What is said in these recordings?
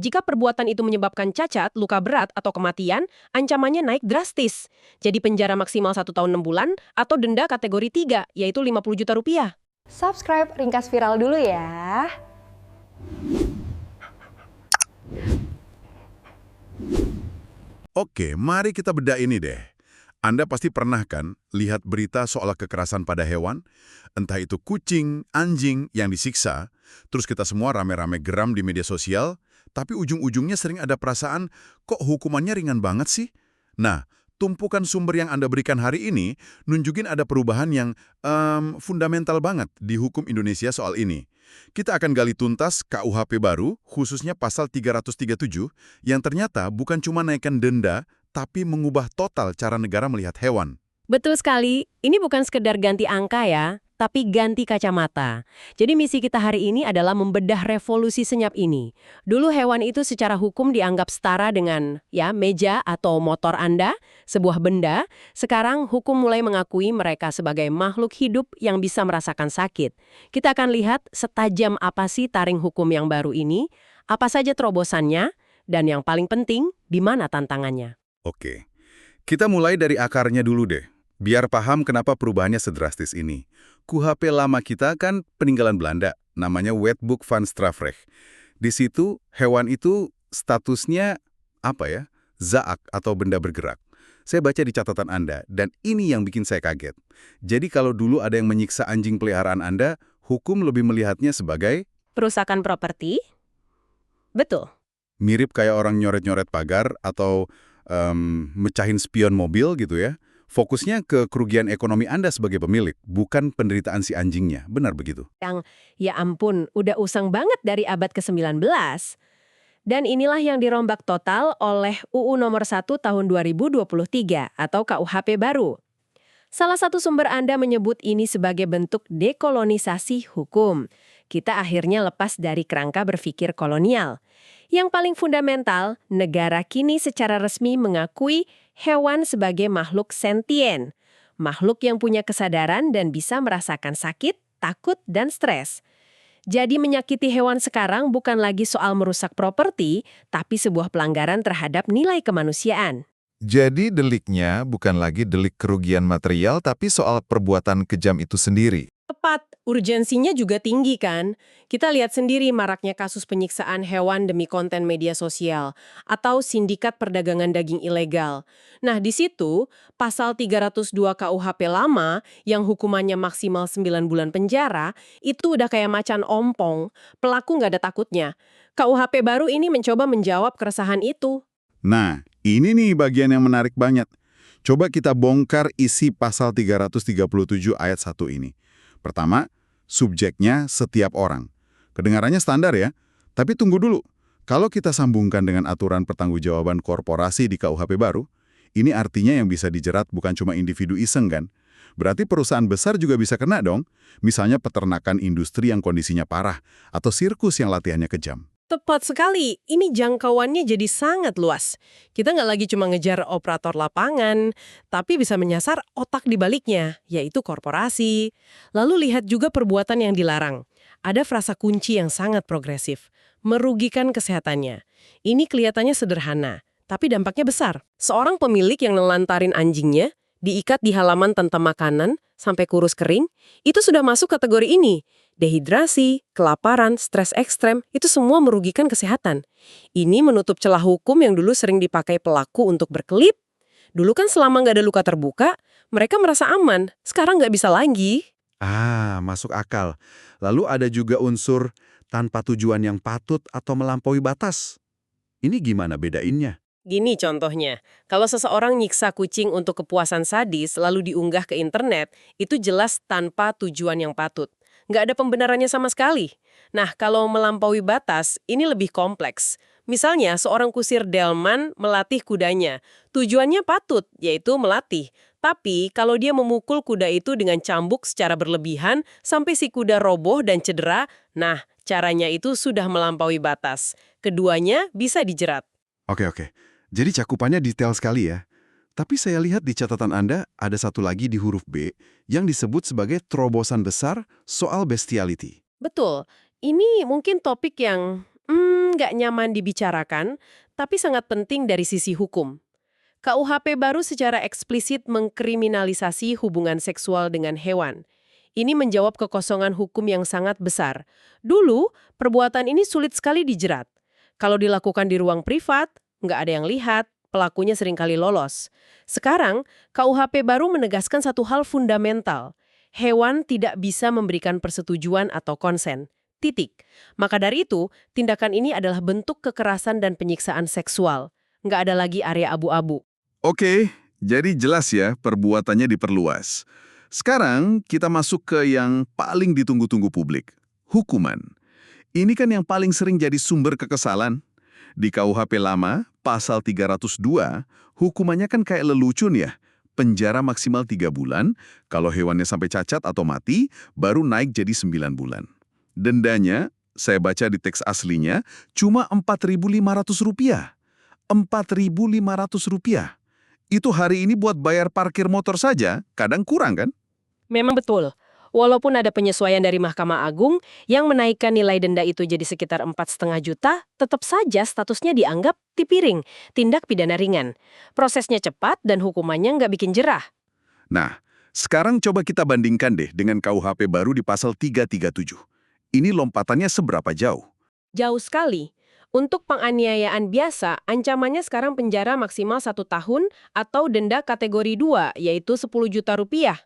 Jika perbuatan itu menyebabkan cacat, luka berat, atau kematian, ancamannya naik drastis. Jadi penjara maksimal 1 tahun 6 bulan atau denda kategori 3, yaitu 50 juta rupiah. Subscribe Ringkas Viral dulu ya. Oke, mari kita bedah ini deh. Anda pasti pernah kan lihat berita soal kekerasan pada hewan? Entah itu kucing, anjing yang disiksa, terus kita semua rame-rame geram di media sosial, tapi ujung-ujungnya sering ada perasaan, kok hukumannya ringan banget sih? Nah, tumpukan sumber yang Anda berikan hari ini nunjukin ada perubahan yang fundamental banget di hukum Indonesia soal ini. Kita akan gali tuntas KUHP baru, khususnya pasal 337, yang ternyata bukan cuma naikkan denda, tapi mengubah total cara negara melihat hewan. Betul sekali, ini bukan sekedar ganti angka ya, tapi ganti kacamata. Jadi misi kita hari ini adalah membedah revolusi senyap ini. Dulu hewan itu secara hukum dianggap setara dengan meja atau motor Anda, sebuah benda. Sekarang hukum mulai mengakui mereka sebagai makhluk hidup yang bisa merasakan sakit. Kita akan lihat setajam apa sih taring hukum yang baru ini, apa saja terobosannya, dan yang paling penting, di mana tantangannya. Oke, kita mulai dari akarnya dulu deh, biar paham kenapa perubahannya sedrastis ini. KUHP lama kita kan peninggalan Belanda, namanya Wetboek van Strafrecht. Di situ, hewan itu statusnya zaak atau benda bergerak. Saya baca di catatan Anda, dan ini yang bikin saya kaget. Jadi kalau dulu ada yang menyiksa anjing peliharaan Anda, hukum lebih melihatnya sebagai Perusakan properti? Betul. mirip kayak orang nyoret-nyoret pagar atau mecahin spion mobil gitu ya. Fokusnya ke kerugian ekonomi Anda sebagai pemilik, bukan penderitaan si anjingnya. Benar begitu? Yang, ya ampun, udah usang banget dari abad ke-19. Dan inilah yang dirombak total oleh UU Nomor 1 Tahun 2023 atau KUHP baru. Salah satu sumber Anda menyebut ini sebagai bentuk dekolonisasi hukum. Kita akhirnya lepas dari kerangka berpikir kolonial. Yang paling fundamental, negara kini secara resmi mengakui hewan sebagai makhluk sentien. Makhluk yang punya kesadaran dan bisa merasakan sakit, takut, dan stres. Jadi menyakiti hewan sekarang bukan lagi soal merusak properti, tapi sebuah pelanggaran terhadap nilai kemanusiaan. Jadi deliknya bukan lagi delik kerugian material, tapi soal perbuatan kejam itu sendiri. Tepat, urgensinya juga tinggi kan? Kita lihat sendiri maraknya kasus penyiksaan hewan demi konten media sosial atau sindikat perdagangan daging ilegal. Nah, di situ pasal 302 KUHP lama yang hukumannya maksimal 9 bulan penjara itu udah kayak macan ompong, pelaku nggak ada takutnya. KUHP baru ini mencoba menjawab keresahan itu. Nah, ini nih bagian yang menarik banget. Coba kita bongkar isi pasal 337 ayat 1 ini. Pertama, subjeknya setiap orang. Kedengarannya standar ya, tapi tunggu dulu. Kalau kita sambungkan dengan aturan pertanggungjawaban korporasi di KUHP baru, ini artinya yang bisa dijerat bukan cuma individu iseng kan? Berarti perusahaan besar juga bisa kena dong, misalnya peternakan industri yang kondisinya parah, atau sirkus yang latihannya kejam. Tepat sekali, ini jangkauannya jadi sangat luas. Kita nggak lagi cuma ngejar operator lapangan, tapi bisa menyasar otak di baliknya, yaitu korporasi. Lalu lihat juga perbuatan yang dilarang. Ada frasa kunci yang sangat progresif, merugikan kesehatannya. Ini kelihatannya sederhana, tapi dampaknya besar. Seorang pemilik yang nelantarin anjingnya, diikat di halaman tanpa makanan, sampai kurus kering, itu sudah masuk kategori ini. Dehidrasi, kelaparan, stres ekstrem, itu semua merugikan kesehatan. Ini menutup celah hukum yang dulu sering dipakai pelaku untuk berkelip. Dulu kan selama nggak ada luka terbuka, mereka merasa aman. Sekarang nggak bisa lagi. Masuk akal. Lalu ada juga unsur tanpa tujuan yang patut atau melampaui batas. Ini gimana bedainnya? Gini contohnya, kalau seseorang nyiksa kucing untuk kepuasan sadis lalu diunggah ke internet, itu jelas tanpa tujuan yang patut. Nggak ada pembenarannya sama sekali. Nah, kalau melampaui batas, ini lebih kompleks. Misalnya, seorang kusir delman melatih kudanya. Tujuannya patut, yaitu melatih. Tapi, kalau dia memukul kuda itu dengan cambuk secara berlebihan, sampai si kuda roboh dan cedera, nah, caranya itu sudah melampaui batas. Keduanya bisa dijerat. Oke. Jadi cakupannya detail sekali ya. Tapi saya lihat di catatan Anda ada satu lagi di huruf B yang disebut sebagai terobosan besar soal bestiality. Betul. Ini mungkin topik yang Nggak nyaman dibicarakan, tapi sangat penting dari sisi hukum. KUHP baru secara eksplisit mengkriminalisasi hubungan seksual dengan hewan. Ini menjawab kekosongan hukum yang sangat besar. Dulu, perbuatan ini sulit sekali dijerat. Kalau dilakukan di ruang privat, nggak ada yang lihat, pelakunya seringkali lolos. Sekarang, KUHP baru menegaskan satu hal fundamental. Hewan tidak bisa memberikan persetujuan atau konsen. Titik. Maka dari itu, tindakan ini adalah bentuk kekerasan dan penyiksaan seksual. Nggak ada lagi area abu-abu. Oke, jadi jelas ya perbuatannya diperluas. Sekarang kita masuk ke yang paling ditunggu-tunggu publik, hukuman. Ini kan yang paling sering jadi sumber kekesalan. Di KUHP lama, pasal 302, hukumannya kan kayak lelucon ya. Penjara maksimal 3 bulan, kalau hewannya sampai cacat atau mati, baru naik jadi 9 bulan. Dendanya, saya baca di teks aslinya, cuma Rp4.500. Rp4.500. Itu hari ini buat bayar parkir motor saja, kadang kurang kan? Memang betul. Walaupun ada penyesuaian dari Mahkamah Agung yang menaikkan nilai denda itu jadi sekitar 4,5 juta, tetap saja statusnya dianggap tipiring, tindak pidana ringan. Prosesnya cepat dan hukumannya nggak bikin jerah. Nah, sekarang coba kita bandingkan deh dengan KUHP baru di pasal 337. Ini lompatannya seberapa jauh? Jauh sekali. Untuk penganiayaan biasa, ancamannya sekarang penjara maksimal 1 tahun atau denda kategori 2, yaitu 10 juta rupiah.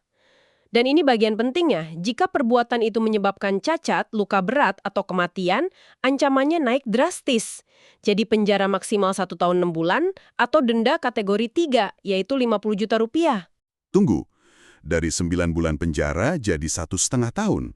Dan ini bagian pentingnya, jika perbuatan itu menyebabkan cacat, luka berat, atau kematian, ancamannya naik drastis. Jadi penjara maksimal 1 tahun 6 bulan atau denda kategori 3, yaitu 50 juta rupiah. Tunggu, dari 9 bulan penjara jadi 1,5 tahun.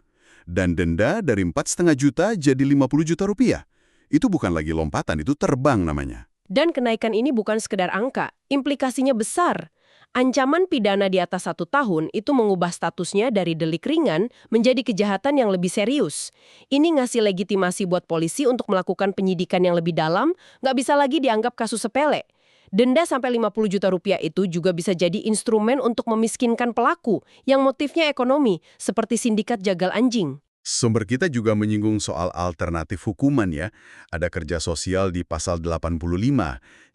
Dan denda dari 4,5 juta jadi 50 juta rupiah. Itu bukan lagi lompatan, itu terbang namanya. Dan kenaikan ini bukan sekedar angka, implikasinya besar. Ancaman pidana di atas 1 tahun itu mengubah statusnya dari delik ringan menjadi kejahatan yang lebih serius. Ini ngasih legitimasi buat polisi untuk melakukan penyidikan yang lebih dalam, nggak bisa lagi dianggap kasus sepele. Denda sampai 50 juta rupiah itu juga bisa jadi instrumen untuk memiskinkan pelaku yang motifnya ekonomi, seperti sindikat jagal anjing. Sumber kita juga menyinggung soal alternatif hukuman ya. Ada kerja sosial di pasal 85.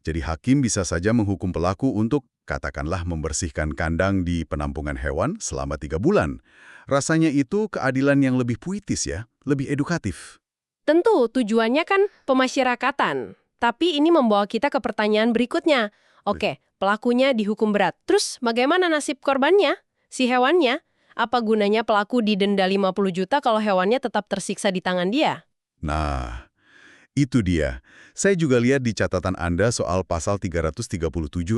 Jadi hakim bisa saja menghukum pelaku untuk, katakanlah, membersihkan kandang di penampungan hewan selama 3 bulan. Rasanya itu keadilan yang lebih puitis ya, lebih edukatif. Tentu tujuannya kan pemasyarakatan. Tapi ini membawa kita ke pertanyaan berikutnya. Oke, pelakunya dihukum berat. Terus bagaimana nasib korbannya? Si hewannya? Apa gunanya pelaku didenda 50 juta kalau hewannya tetap tersiksa di tangan dia? Nah, itu dia. Saya juga lihat di catatan Anda soal pasal 337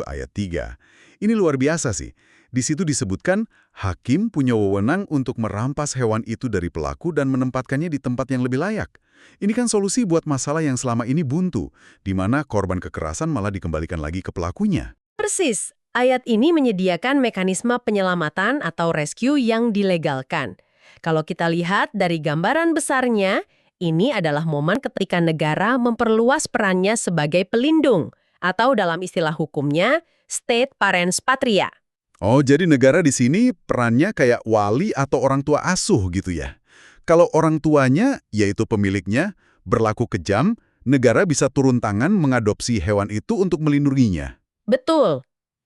ayat 3. Ini luar biasa sih. Di situ disebutkan, hakim punya wewenang untuk merampas hewan itu dari pelaku dan menempatkannya di tempat yang lebih layak. Ini kan solusi buat masalah yang selama ini buntu, di mana korban kekerasan malah dikembalikan lagi ke pelakunya. Persis. Ayat ini menyediakan mekanisme penyelamatan atau rescue yang dilegalkan. Kalau kita lihat dari gambaran besarnya, ini adalah momen ketika negara memperluas perannya sebagai pelindung, atau dalam istilah hukumnya, state parens patria. Oh, jadi negara di sini perannya kayak wali atau orang tua asuh gitu ya. Kalau orang tuanya, yaitu pemiliknya, berlaku kejam, negara bisa turun tangan mengadopsi hewan itu untuk melindunginya. Betul.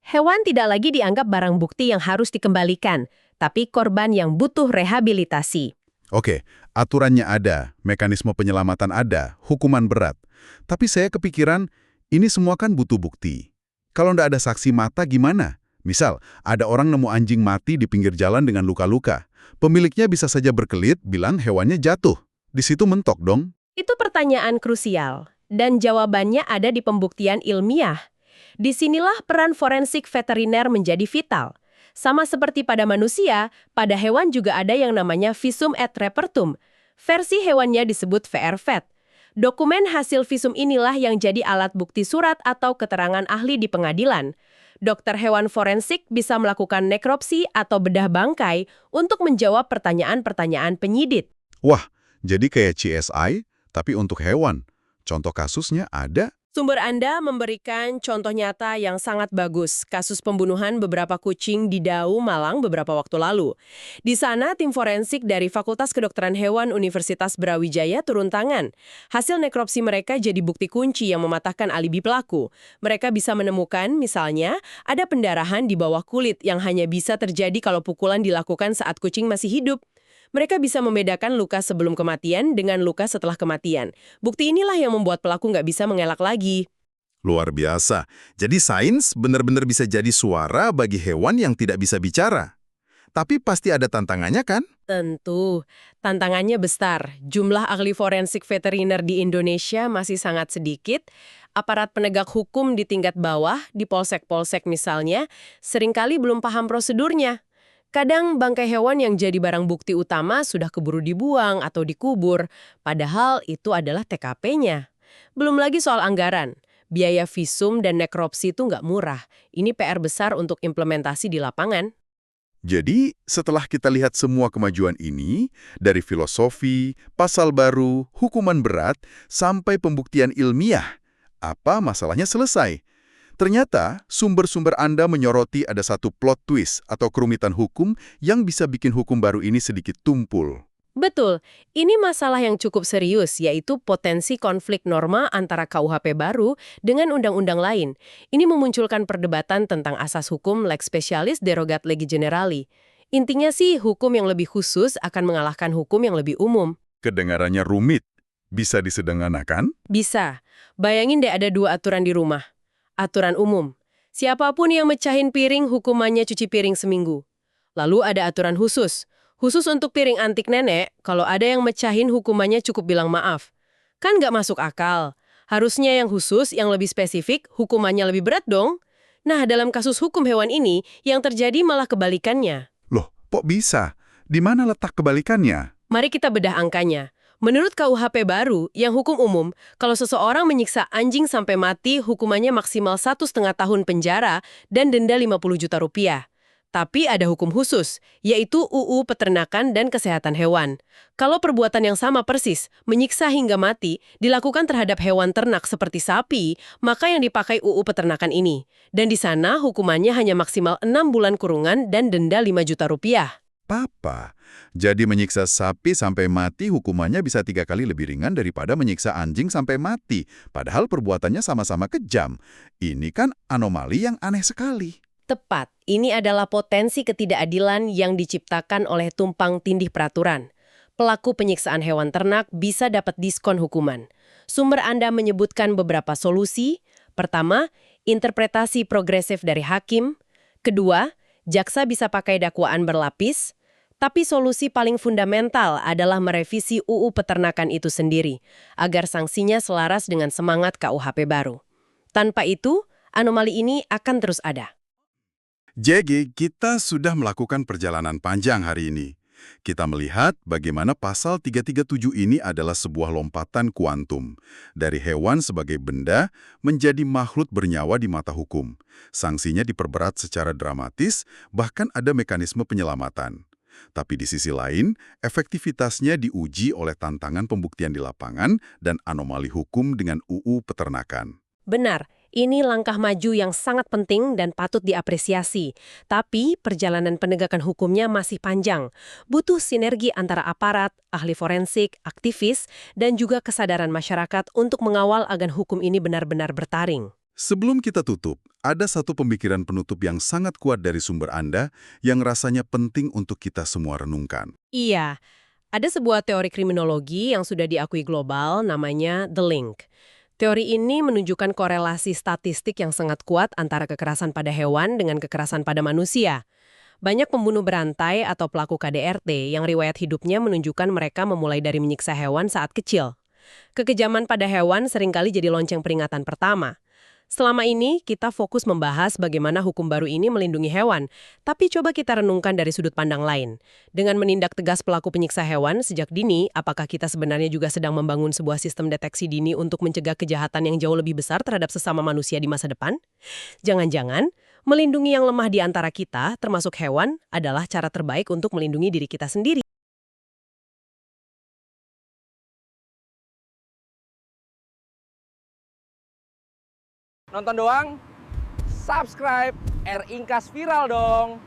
Hewan tidak lagi dianggap barang bukti yang harus dikembalikan, tapi korban yang butuh rehabilitasi. Oke, aturannya ada, mekanisme penyelamatan ada, hukuman berat. Tapi saya kepikiran, ini semua kan butuh bukti. Kalau nggak ada saksi mata gimana? Misal, ada orang nemu anjing mati di pinggir jalan dengan luka-luka. Pemiliknya bisa saja berkelit bilang hewannya jatuh. Di situ mentok dong. Itu pertanyaan krusial, dan jawabannya ada di pembuktian ilmiah. Disinilah peran forensik veteriner menjadi vital. Sama seperti pada manusia, pada hewan juga ada yang namanya visum et repertum. Versi hewannya disebut VRVET. Dokumen hasil visum inilah yang jadi alat bukti surat atau keterangan ahli di pengadilan. Dokter hewan forensik bisa melakukan nekropsi atau bedah bangkai untuk menjawab pertanyaan-pertanyaan penyidik. Wah, jadi kayak CSI, tapi untuk hewan. Contoh kasusnya ada? Sumber Anda memberikan contoh nyata yang sangat bagus, kasus pembunuhan beberapa kucing di Dau, Malang beberapa waktu lalu. Di sana, tim forensik dari Fakultas Kedokteran Hewan Universitas Brawijaya turun tangan. Hasil nekropsi mereka jadi bukti kunci yang mematahkan alibi pelaku. Mereka bisa menemukan, misalnya, ada pendarahan di bawah kulit yang hanya bisa terjadi kalau pukulan dilakukan saat kucing masih hidup. Mereka bisa membedakan luka sebelum kematian dengan luka setelah kematian. Bukti inilah yang membuat pelaku nggak bisa mengelak lagi. Luar biasa. Jadi sains benar-benar bisa jadi suara bagi hewan yang tidak bisa bicara. Tapi pasti ada tantangannya kan? Tentu, tantangannya besar. Jumlah ahli forensik veteriner di Indonesia masih sangat sedikit. Aparat penegak hukum di tingkat bawah, di polsek-polsek misalnya, seringkali belum paham prosedurnya. Kadang bangkai hewan yang jadi barang bukti utama sudah keburu dibuang atau dikubur, padahal itu adalah TKP-nya. Belum lagi soal anggaran. Biaya visum dan nekropsi itu nggak murah. Ini PR besar untuk implementasi di lapangan. Jadi, setelah kita lihat semua kemajuan ini, dari filosofi, pasal baru, hukuman berat, sampai pembuktian ilmiah, apa masalahnya selesai? Ternyata, sumber-sumber Anda menyoroti ada satu plot twist atau kerumitan hukum yang bisa bikin hukum baru ini sedikit tumpul. Betul, ini masalah yang cukup serius, yaitu potensi konflik norma antara KUHP baru dengan undang-undang lain. Ini memunculkan perdebatan tentang asas hukum lex specialis derogat legi generali. Intinya sih, hukum yang lebih khusus akan mengalahkan hukum yang lebih umum. Kedengarannya rumit. Bisa disederhanakan? Bisa. Bayangin deh ada dua aturan di rumah. Aturan umum. Siapapun yang mecahin piring hukumannya cuci piring seminggu. Lalu ada aturan khusus. Khusus untuk piring antik nenek, kalau ada yang mecahin hukumannya cukup bilang maaf. Kan nggak masuk akal. Harusnya yang khusus, yang lebih spesifik, hukumannya lebih berat dong. Nah, dalam kasus hukum hewan ini, yang terjadi malah kebalikannya. Loh, kok bisa? Di mana letak kebalikannya? Mari kita bedah angkanya. Menurut KUHP baru, yang hukum umum, kalau seseorang menyiksa anjing sampai mati, hukumannya maksimal 1,5 tahun penjara dan denda 50 juta rupiah. Tapi ada hukum khusus, yaitu UU Peternakan dan Kesehatan Hewan. Kalau perbuatan yang sama persis, menyiksa hingga mati, dilakukan terhadap hewan ternak seperti sapi, maka yang dipakai UU Peternakan ini. Dan di sana hukumannya hanya maksimal 6 bulan kurungan dan denda 5 juta rupiah. Papa, jadi menyiksa sapi sampai mati hukumannya bisa 3 kali lebih ringan daripada menyiksa anjing sampai mati. Padahal perbuatannya sama-sama kejam. Ini kan anomali yang aneh sekali. Tepat, ini adalah potensi ketidakadilan yang diciptakan oleh tumpang tindih peraturan. Pelaku penyiksaan hewan ternak bisa dapat diskon hukuman. Sumber Anda menyebutkan beberapa solusi. Pertama, interpretasi progresif dari hakim. Kedua, jaksa bisa pakai dakwaan berlapis. Tapi solusi paling fundamental adalah merevisi UU Peternakan itu sendiri, agar sanksinya selaras dengan semangat KUHP baru. Tanpa itu, anomali ini akan terus ada. JG, kita sudah melakukan perjalanan panjang hari ini. Kita melihat bagaimana pasal 337 ini adalah sebuah lompatan kuantum. Dari hewan sebagai benda menjadi makhluk bernyawa di mata hukum. Sanksinya diperberat secara dramatis, bahkan ada mekanisme penyelamatan. Tapi di sisi lain, efektivitasnya diuji oleh tantangan pembuktian di lapangan dan anomali hukum dengan UU Peternakan. Benar, ini langkah maju yang sangat penting dan patut diapresiasi. Tapi perjalanan penegakan hukumnya masih panjang. Butuh sinergi antara aparat, ahli forensik, aktivis, dan juga kesadaran masyarakat untuk mengawal agar hukum ini benar-benar bertaring. Sebelum kita tutup, ada satu pemikiran penutup yang sangat kuat dari sumber Anda yang rasanya penting untuk kita semua renungkan. Iya, ada sebuah teori kriminologi yang sudah diakui global namanya The Link. Teori ini menunjukkan korelasi statistik yang sangat kuat antara kekerasan pada hewan dengan kekerasan pada manusia. Banyak pembunuh berantai atau pelaku KDRT yang riwayat hidupnya menunjukkan mereka memulai dari menyiksa hewan saat kecil. Kekejaman pada hewan seringkali jadi lonceng peringatan pertama. Selama ini, kita fokus membahas bagaimana hukum baru ini melindungi hewan, tapi coba kita renungkan dari sudut pandang lain. Dengan menindak tegas pelaku penyiksa hewan sejak dini, apakah kita sebenarnya juga sedang membangun sebuah sistem deteksi dini untuk mencegah kejahatan yang jauh lebih besar terhadap sesama manusia di masa depan? Jangan-jangan, melindungi yang lemah di antara kita, termasuk hewan, adalah cara terbaik untuk melindungi diri kita sendiri. Nonton doang? Subscribe R Ingkas Viral dong.